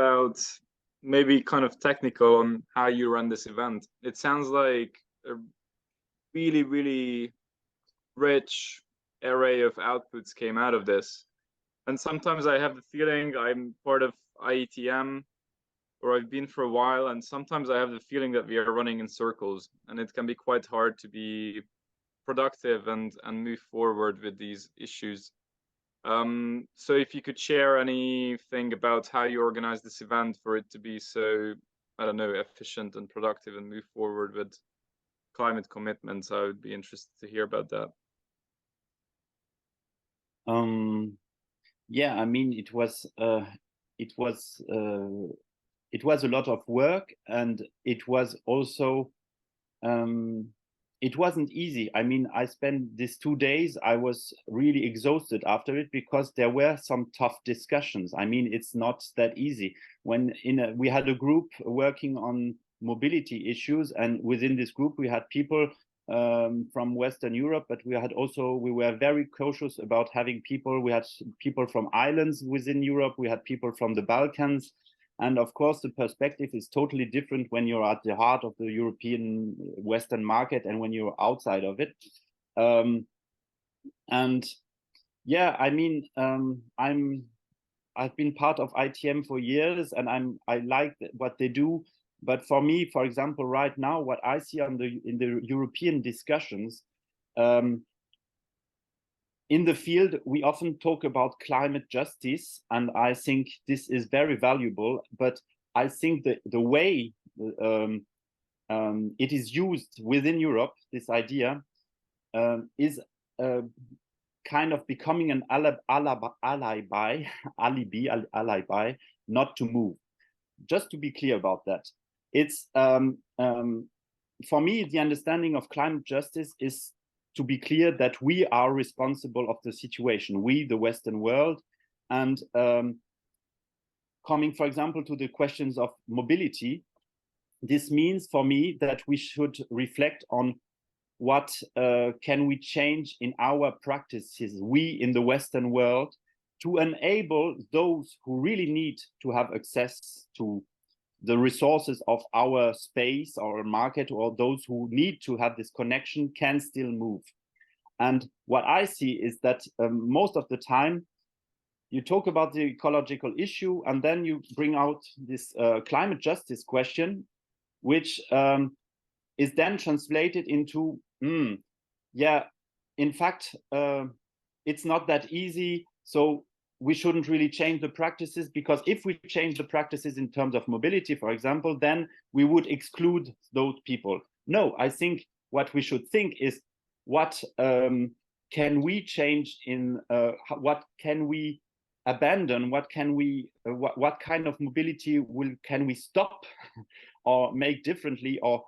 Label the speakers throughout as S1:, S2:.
S1: about maybe kind of technical on how you run this event. It sounds like a really, really rich array of outputs came out of this. And sometimes I have the feeling I'm part of IETM, or I've been for a while, and sometimes I have the feeling that we are running in circles, and it can be quite hard to be productive and move forward with these issues. So if you could share anything about how you organize this event for it to be so, I don't know, efficient and productive and move forward with climate commitments, I would be interested to hear about that.
S2: Yeah, I mean, it was a lot of work, and it was also it wasn't easy. I mean, I spent these 2 days, I was really exhausted after it because there were some tough discussions. I mean, it's not that easy. When we had a group working on mobility issues, and within this group we had people from Western Europe, but we were very cautious about having people. We had people from islands within Europe, we had people from the Balkans. And of course, the perspective is totally different when you're at the heart of the European Western market and when you're outside of it. And yeah, I mean, I've been part of ITM for years, and I like what they do. But for me, for example, right now, what I see in the European discussions, in the field, we often talk about climate justice, and I think this is very valuable. But I think that the way it is used within Europe, this idea, is kind of becoming an alibi, not to move. Just to be clear about that, it's for me, the understanding of climate justice is to be clear that we are responsible of the situation, we, the Western world. And coming, for example, to the questions of mobility, this means for me that we should reflect on what can we change in our practices, we in the Western world, to enable those who really need to have access to the resources of our space or market, or those who need to have this connection can still move. And what I see is that most of the time you talk about the ecological issue, and then you bring out this climate justice question, which is then translated into, yeah, in fact, it's not that easy. So we shouldn't really change the practices, because if we change the practices in terms of mobility, for example, then we would exclude those people. No, I think what we should think is, what can we change in, what can we abandon, what can we, what kind of mobility can we stop or make differently, or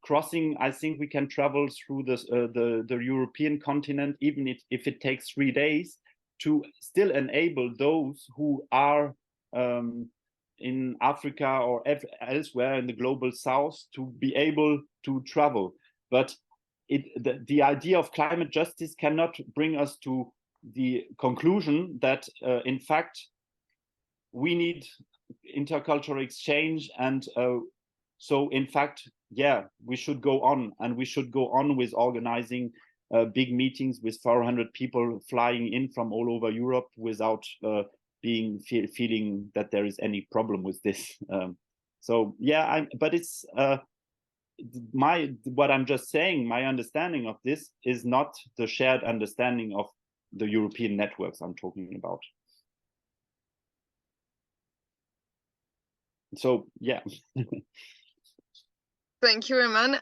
S2: crossing. I think we can travel through the European continent, even if it takes 3 days, to still enable those who are in Africa or elsewhere in the global south to be able to travel. But the idea of climate justice cannot bring us to the conclusion that in fact we need intercultural exchange, and so in fact, yeah, we should go on, and we should go on with organizing big meetings with 400 people flying in from all over Europe without feeling that there is any problem with this. So yeah, but it's what I'm just saying, my understanding of this is not the shared understanding of the European networks I'm talking about. So yeah.
S3: Thank you, Hermann.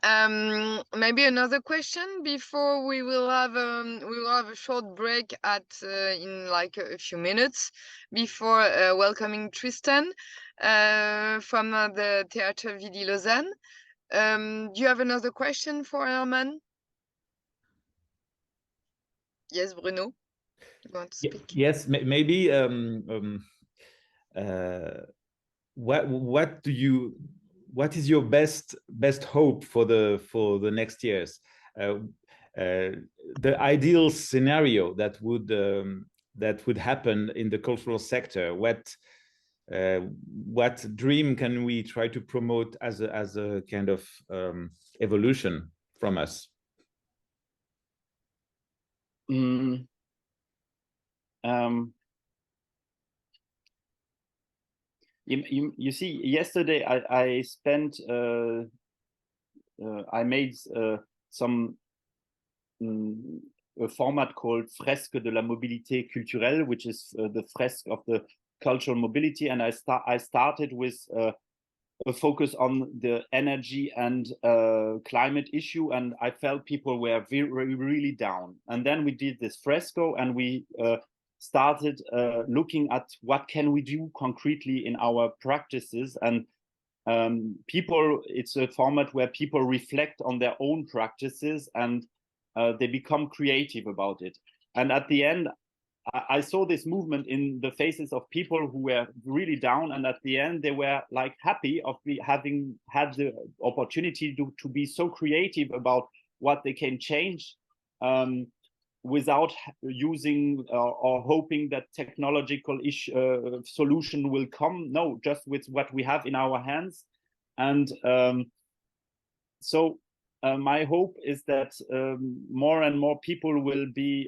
S3: Maybe another question before we will have a short break in like a few minutes before welcoming Tristan from the Teatro di Lausanne. Do you have another question for Hermann? Yes, Bruno, you want to speak?
S4: Yes, maybe. What is your best hope for the next years? The ideal scenario that would happen in the cultural sector. what dream can we try to promote as a kind of evolution from us?
S2: You see, yesterday I spent I made some a format called Fresque de la mobilité culturelle, which is the fresque of the cultural mobility, and I started with a focus on the energy and climate issue, and I felt people were really down. And then we did this fresco, and we started looking at what can we do concretely in our practices. And it's a format where people reflect on their own practices, and they become creative about it. And at the end, I saw this movement in the faces of people who were really down, and at the end they were like happy of having had the opportunity to be so creative about what they can change, without using or hoping that technological solution will come. No, just with what we have in our hands. And so my hope is that more and more people will be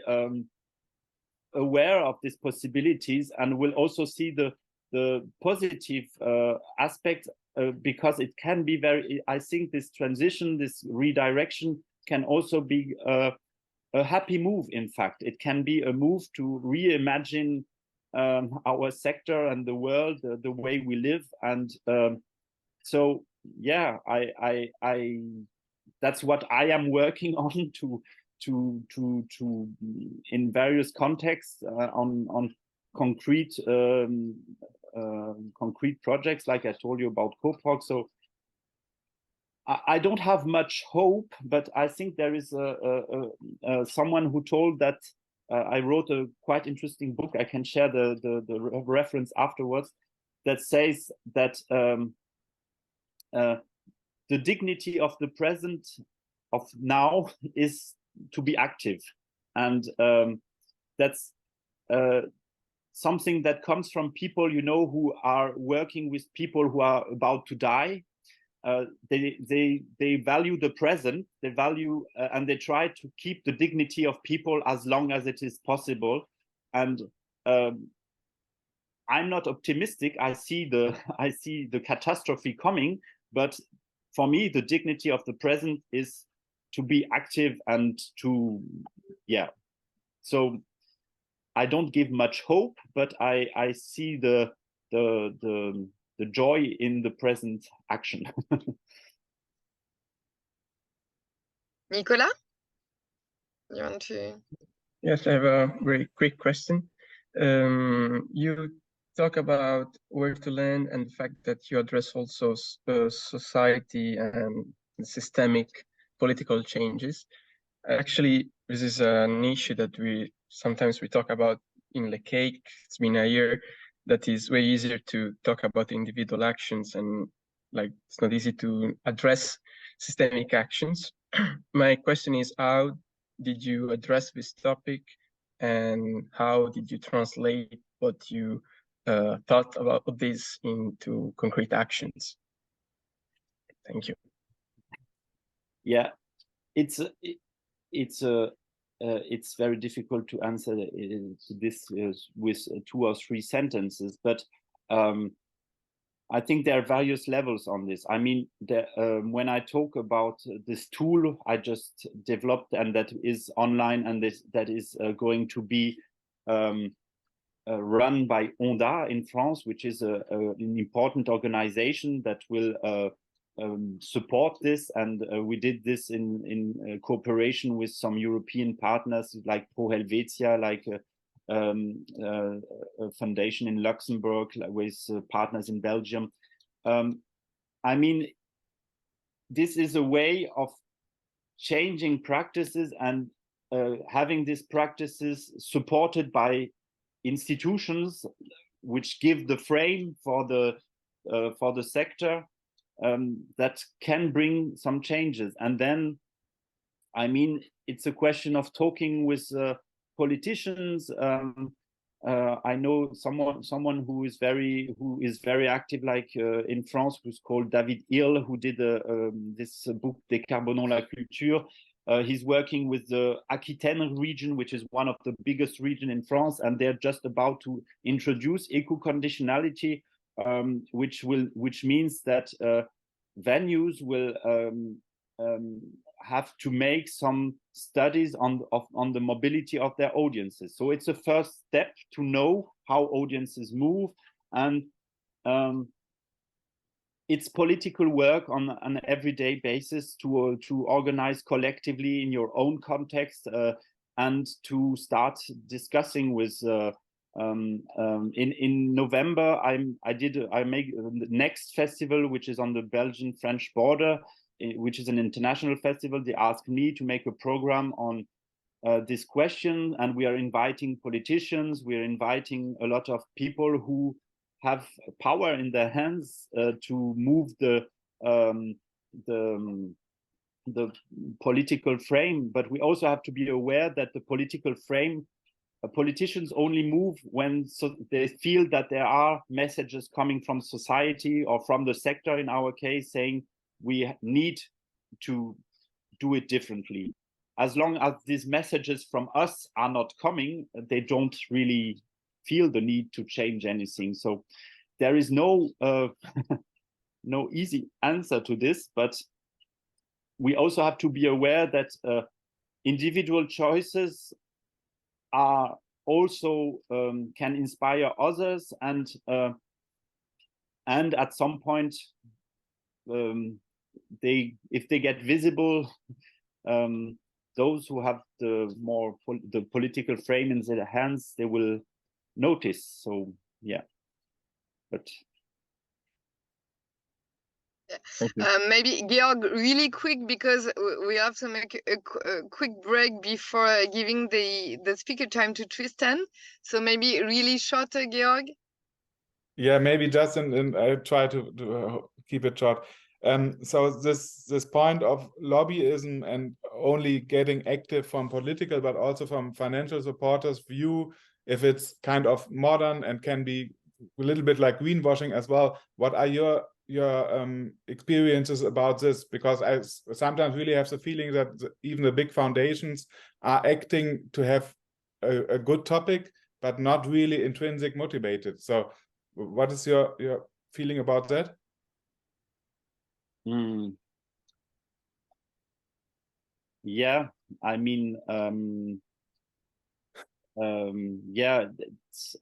S2: aware of these possibilities, and will also see the positive aspect, because it can be I think this transition, this redirection can also be a happy move. In fact, it can be a move to reimagine our sector and the world, the way we live. And so yeah, I that's what I am working on to in various contexts, on concrete concrete projects, like I told you about CoProc. So I don't have much hope, but I think there is someone who told that I wrote a quite interesting book. I can share the reference afterwards, that says that the dignity of the present, of now, is to be active. And that's something that comes from people, you know, who are working with people who are about to die. They value the present, they value and they try to keep the dignity of people as long as it is possible. And I'm not optimistic. I see the catastrophe coming, but for me, the dignity of the present is to be active and to, yeah. So I don't give much hope, but I see the joy in the present action.
S3: Nicola, you want to?
S5: Yes, I have a very quick question. You talk about where to land and the fact that you address also society and systemic political changes. Actually, this is an issue that we sometimes talk about in LeCake. It's been a year that is way easier to talk about individual actions, and like it's not easy to address systemic actions. My question is, how did you address this topic, and how did you translate what you thought about this into concrete actions? Thank you.
S2: Yeah, it's very difficult to answer this with 2 or 3 sentences, but I think there are various levels on this. I mean, when I talk about this tool I just developed, and that is online, and that is going to be run by ONDA in France, which is an important organization that will support this, and we did this in cooperation with some European partners like Pro Helvetia, like a foundation in Luxembourg, with partners in Belgium. I mean, this is a way of changing practices and having these practices supported by institutions which give the frame for the sector, that can bring some changes. And then, I mean, it's a question of talking with politicians, I know someone who is very active, like in France, who's called David Hill, who did this book Decarbonons la culture. He's working with the Aquitaine region, which is one of the biggest regions in France, and they're just about to introduce eco-conditionality, which means that venues will have to make some studies on the mobility of their audiences. So it's a first step to know how audiences move, and it's political work on an everyday basis to organize collectively in your own context, and to start discussing with. In November, I make the next festival, which is on the Belgian-French border, which is an international festival. They asked me to make a program on this question, and we are inviting politicians. We are inviting a lot of people who have power in their hands to move the political frame. But we also have to be aware that the political frame, politicians only move when they feel that there are messages coming from society or from the sector, in our case, saying we need to do it differently. As long as these messages from us are not coming, they don't really feel the need to change anything. So there is no no easy answer to this, but we also have to be aware that individual choices are also can inspire others, and at some point if they get visible, those who have the political frame in their hands, they will notice. So yeah, but
S3: maybe Georg, really quick, because we have to make a quick break before giving the speaker time to Tristan. So maybe really shorter, Georg.
S6: Yeah, maybe just and I try to keep it short. So this point of lobbyism and only getting active from political, but also from financial supporters view, if it's kind of modern and can be a little bit like greenwashing as well. What are your experiences about this? Because I sometimes really have the feeling that even the big foundations are acting to have a good topic, but not really intrinsic motivated. So what is your feeling about that?
S2: Yeah, I mean, yeah, it's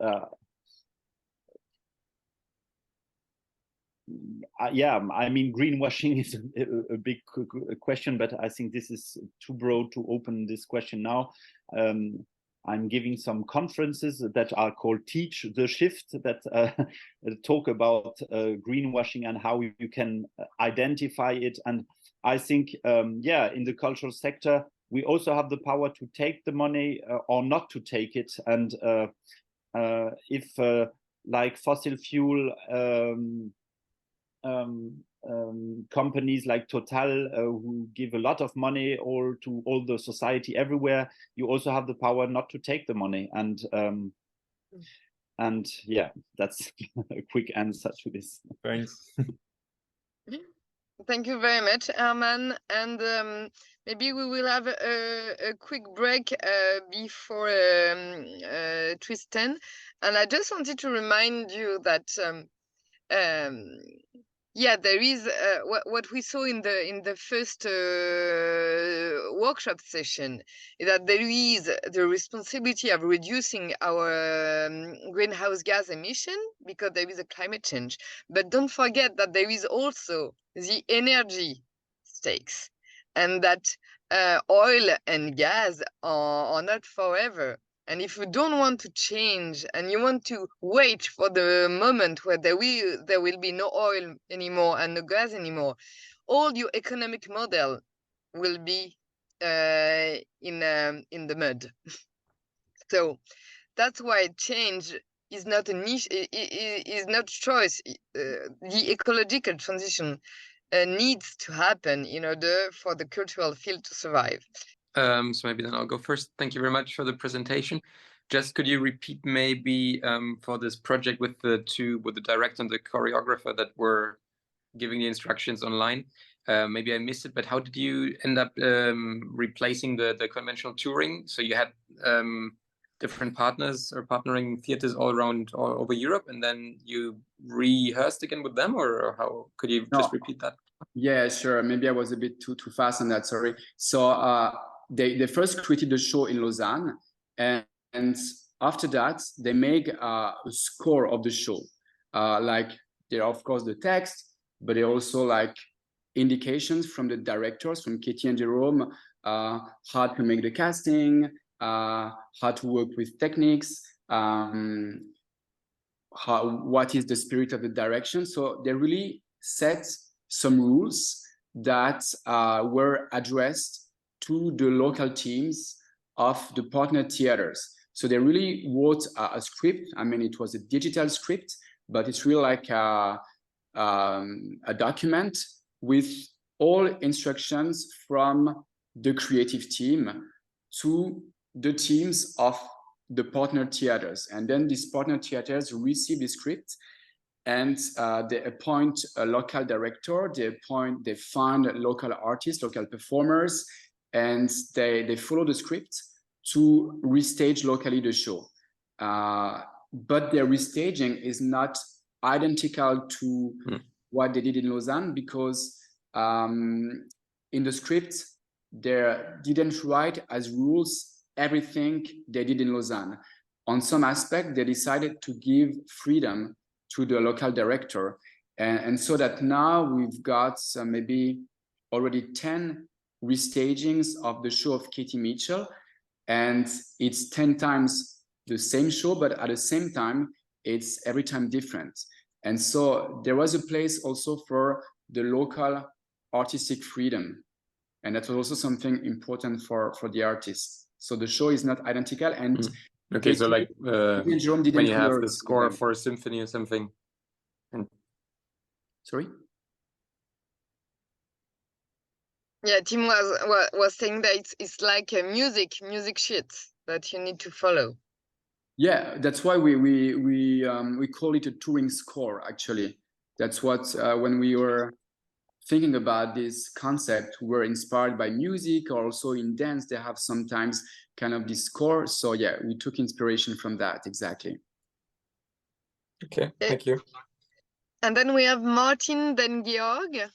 S2: yeah, I mean, greenwashing is a big question, but I think this is too broad to open this question now. I'm giving some conferences that are called Teach the Shift, that talk about greenwashing and how you can identify it. And I think, yeah, in the cultural sector, we also have the power to take the money or not to take it. And if like fossil fuel companies like Total, who give a lot of money to all the society everywhere, you also have the power not to take the money. And yeah, that's a quick answer to this.
S6: Thanks.
S3: Thank you very much, Hermann. And maybe we will have a quick break before Tristan. And I just wanted to remind you that yeah, there is what we saw in the first workshop session, is that there is the responsibility of reducing our greenhouse gas emission, because there is a climate change. But don't forget that there is also the energy stakes, and that oil and gas are not forever. And if you don't want to change and you want to wait for the moment where there will be no oil anymore and no gas anymore, all your economic model will be in the mud. So that's why change is not a niche, is not choice. The ecological transition needs to happen in order for the cultural field to survive.
S7: So maybe then I'll go first. Thank you very much for the presentation. just could you repeat maybe for this project with the director and the choreographer that were giving the instructions online? Maybe I missed it, but how did you end up replacing the conventional touring? So you had different partners or partnering theaters all over Europe, and then you rehearsed again with them, or how could you just repeat that?
S8: Yeah, sure. Maybe I was a bit too fast on that. Sorry. So they first created the show in Lausanne, and after that they make a score of the show. Like there are of course the text, but they also like indications from the directors, from Katie and Jerome, how to make the casting, how to work with techniques, what is the spirit of the direction. So they really set some rules that were addressed to the local teams of the partner theaters. So they really wrote a script. I mean, it was a digital script, but it's really like a document with all instructions from the creative team to the teams of the partner theaters. And then these partner theaters receive the script, and they appoint a local director, they find local artists, local performers, and they follow the script to restage locally the show. But their restaging is not identical to what they did in Lausanne, because in the script, they didn't write as rules everything they did in Lausanne. On some aspect, they decided to give freedom to the local director. And so that now we've got maybe already 10 restagings of the show of Katie Mitchell. And it's 10 times the same show, but at the same time, it's every time different. And so there was a place also for the local artistic freedom. And that was also something important for the artists. So the show is not identical. And
S7: okay, so like when you have the score for a symphony or something.
S8: Sorry?
S3: Yeah, Tim was saying that it's like a music sheet that you need to follow.
S8: Yeah, that's why we call it a touring score. Actually, that's what when we were thinking about this concept, we were inspired by music, or also in dance they have sometimes kind of this score. So yeah, we took inspiration from that. Exactly.
S7: Okay, thank you.
S3: And then we have Martin, then Georg.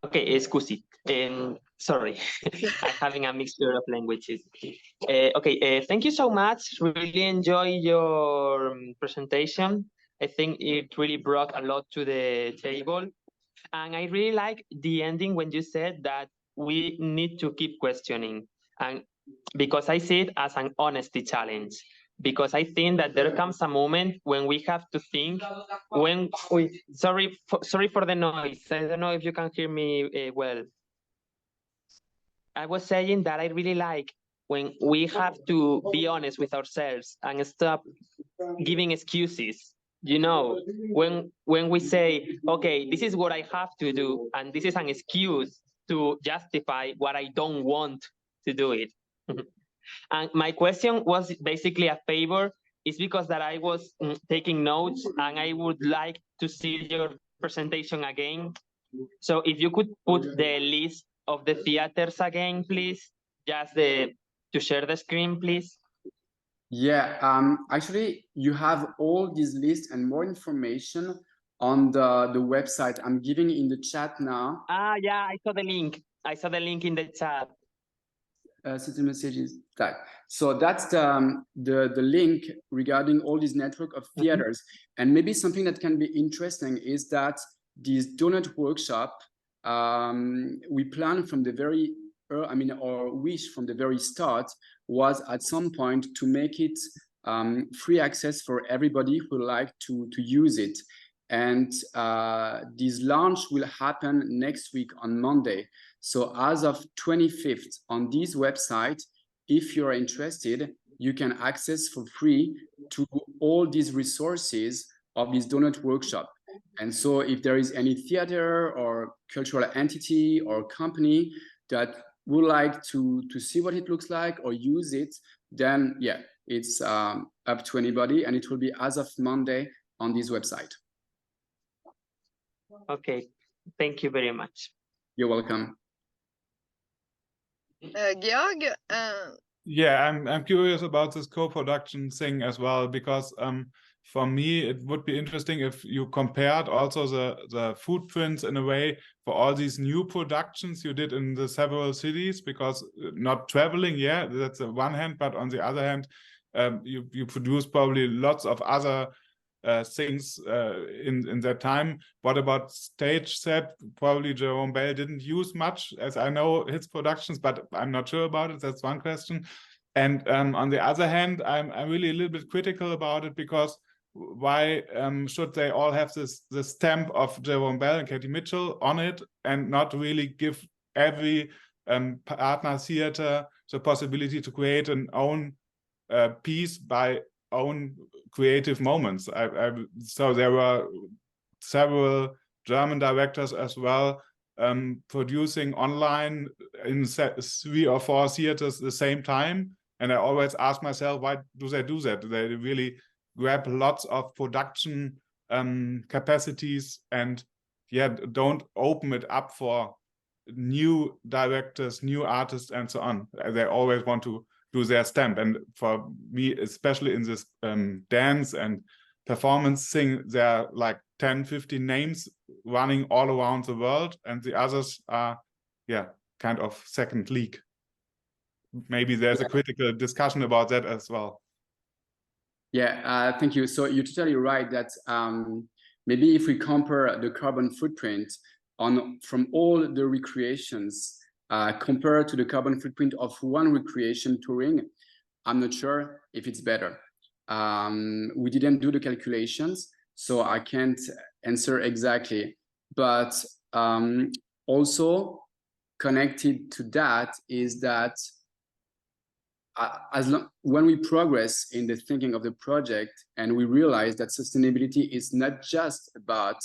S9: Okay, scusi. Sorry, I'm having a mixture of languages. Okay, thank you so much. Really enjoy your presentation. I think it really brought a lot to the table. And I really like the ending when you said that we need to keep questioning. And because I see it as an honesty challenge. Because I think that there comes a moment when we have to think sorry for the noise. I don't know if you can hear me well. I was saying that I really like when we have to be honest with ourselves and stop giving excuses. You know, when we say, okay, this is what I have to do, and this is an excuse to justify what I don't want to do it. And my question was basically a favor. It's because that I was taking notes and I would like to see your presentation again. So if you could put the list of the theaters again, please, just to share the screen, please.
S8: Yeah, actually, you have all these lists and more information on the website. I'm giving in the chat now.
S9: Yeah, I saw the link. I saw the link in the chat.
S8: System messages tag. So that's the link regarding all these network of theaters. And maybe something that can be interesting is that this donut workshop, we plan from the very our wish from the very start was at some point to make it free access for everybody who would like to use it. And this launch will happen next week on Monday. So as of 25th on this website, if you're interested, you can access for free to all these resources of this donut workshop. And so if there is any theater or cultural entity or company that would like to see what it looks like or use it, then yeah, it's up to anybody, and it will be as of Monday on this website.
S9: Okay, thank you very much.
S8: You're welcome.
S3: Georg,
S6: Yeah, I'm curious about this co-production thing as well, because for me it would be interesting if you compared also the footprints in a way for all these new productions you did in the several cities, because not traveling, yeah, that's on one hand, but on the other hand, you produce probably lots of other things in that time. What about stage set? Probably Jerome Bell didn't use much, as I know his productions, but I'm not sure about it. That's one question. And on the other hand, I'm really a little bit critical about it, because why should they all have this stamp of Jerome Bell and Katie Mitchell on it, and not really give every partner theater the possibility to create an own piece by own creative moments? So there were several German directors as well producing online in 3 or 4 theaters at the same time, and I always ask myself, why do they do that? Do they really grab lots of production capacities and don't open it up for new directors, new artists, and so on? They always want to do their stamp. And for me, especially in this dance and performance thing, there are like 10, 15 names running all around the world, and the others are, kind of second league. Maybe there's a critical discussion about that as well.
S8: Yeah, thank you. So you're totally right that maybe if we compare the carbon footprint from all the recreations compared to the carbon footprint of one recreation touring, I'm not sure if it's better. We didn't do the calculations, so I can't answer exactly. But also connected to that is that when we progress in the thinking of the project, and we realize that sustainability is not just about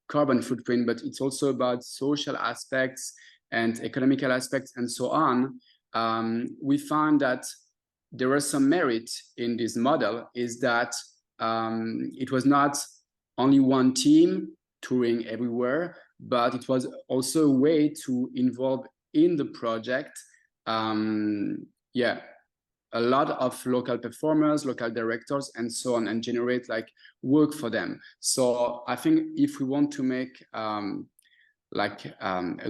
S8: carbon footprint, but it's also about social aspects and economical aspects and so on, we found that there was some merit in this model, is that it was not only one team touring everywhere, but it was also a way to involve in the project a lot of local performers, local directors, and so on, and generate like work for them. So I think if we want to make a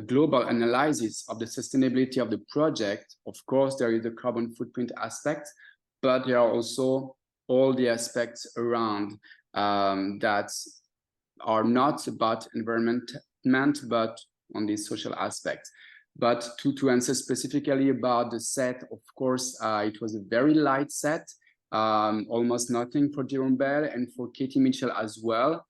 S8: global analysis of the sustainability of the project, of course, there is the carbon footprint aspect, but there are also all the aspects around that are not about environment, but on the social aspect. But to answer specifically about the set, of course, it was a very light set, almost nothing for Jerome Bell and for Katie Mitchell as well.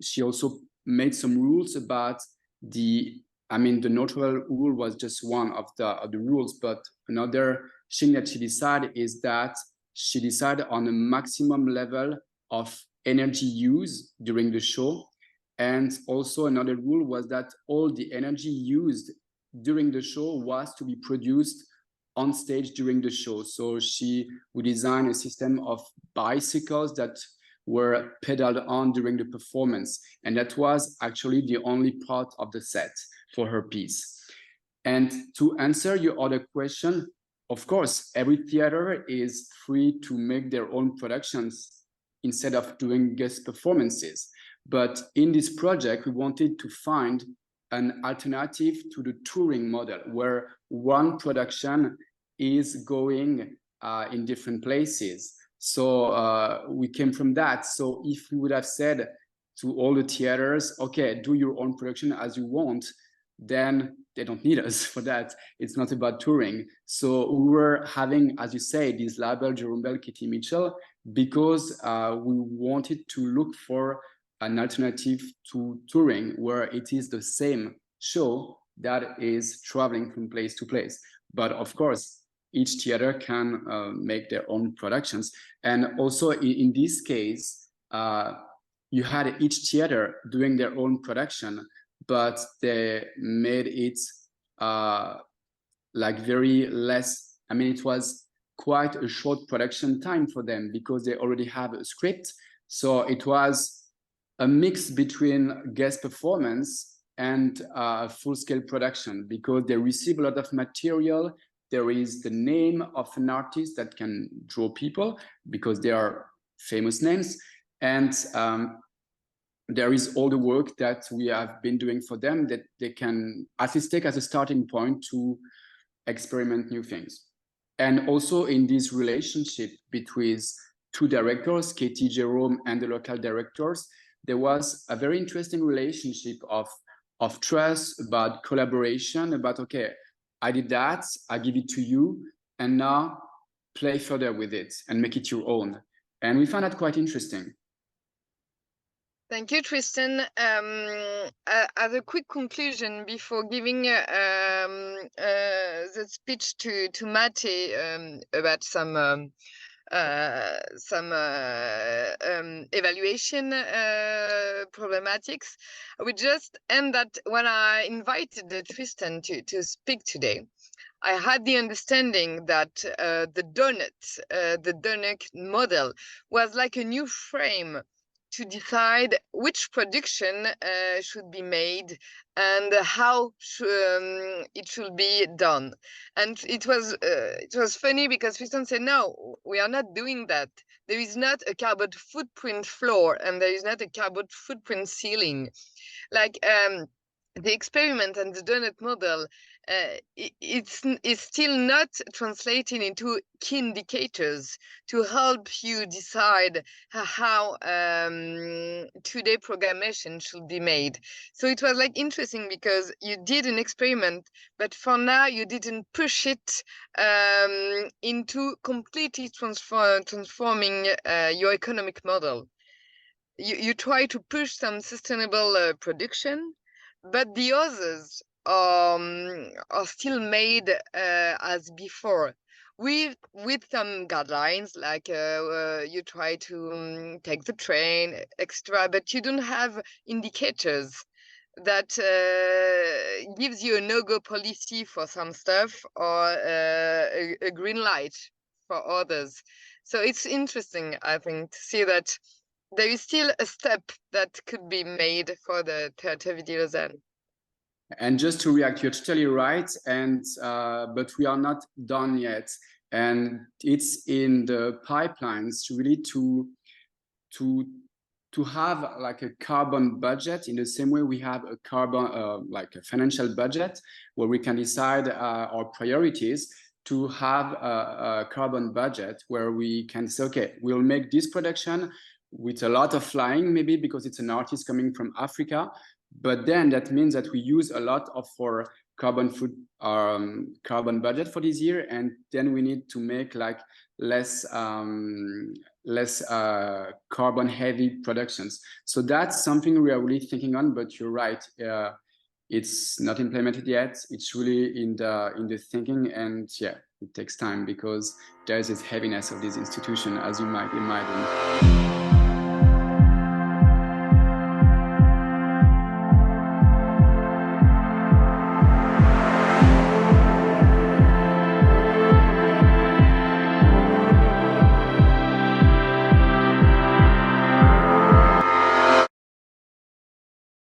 S8: She also made some rules about the neutral rule was just one of the rules, but another thing that she decided is that she decided on a maximum level of energy use during the show. And also another rule was that all the energy used during the show was to be produced on stage during the show. So she would design a system of bicycles that were pedaled on during the performance. And that was actually the only part of the set for her piece. And to answer your other question, of course, every theater is free to make their own productions instead of doing guest performances. But in this project, we wanted to find an alternative to the touring model, where one production is going in different places. So we came from that. So if we would have said to all the theaters, okay, do your own production as you want, then they don't need us for that. It's not about touring. So we were having, as you say, this label, Jerome Bell, Katie Mitchell, because we wanted to look for an alternative to touring, where it is the same show that is traveling from place to place. But of course, each theater can make their own productions. And also in this case, you had each theater doing their own production, but they made it like very less. I mean, it was quite a short production time for them because they already have a script. So it was a mix between guest performance and full-scale production, because they receive a lot of material. There is the name of an artist that can draw people because they are famous names. And there is all the work that we have been doing for them that they can at least take as a starting point to experiment new things. And also in this relationship between two directors, Katie, Jerome, and the local directors, there was a very interesting relationship of trust, about collaboration, about, okay, I did that, I give it to you, and now play further with it and make it your own. And we found that quite interesting.
S3: Thank you, Tristan. As a quick conclusion, before giving the speech to Máté about some evaluation problematics, I would just end that when I invited Tristan to speak today, I had the understanding that the donut model was like a new frame to decide which production should be made and how it should be done. And it was funny because Tristan said, no, we are not doing that. There is not a carbon footprint floor and there is not a carbon footprint ceiling. Like the experiment and the donut model, it's still not translating into key indicators to help you decide how today programmation should be made. So it was like interesting because you did an experiment, but for now you didn't push it into completely transforming your economic model. You try to push some sustainable production, but the others are still made as before, with some guidelines, like you try to take the train, etc., but you don't have indicators that gives you a no-go policy for some stuff or a green light for others. So it's interesting, I think, to see that there is still a step that could be made for the Théâtre Ville Lausanne.
S8: And just to react, you're totally right, and but we are not done yet, and it's in the pipelines really to have like a carbon budget in the same way we have a carbon like a financial budget where we can decide our priorities, to have a carbon budget where we can say, okay, we'll make this production with a lot of flying, maybe because it's an artist coming from Africa, but then that means that we use a lot of our carbon budget for this year, and then we need to make like less carbon heavy productions. So that's something we are really thinking on, but you're right, it's not implemented yet. It's really in the thinking, and yeah, it takes time because there's this heaviness of this institution, as you might imagine.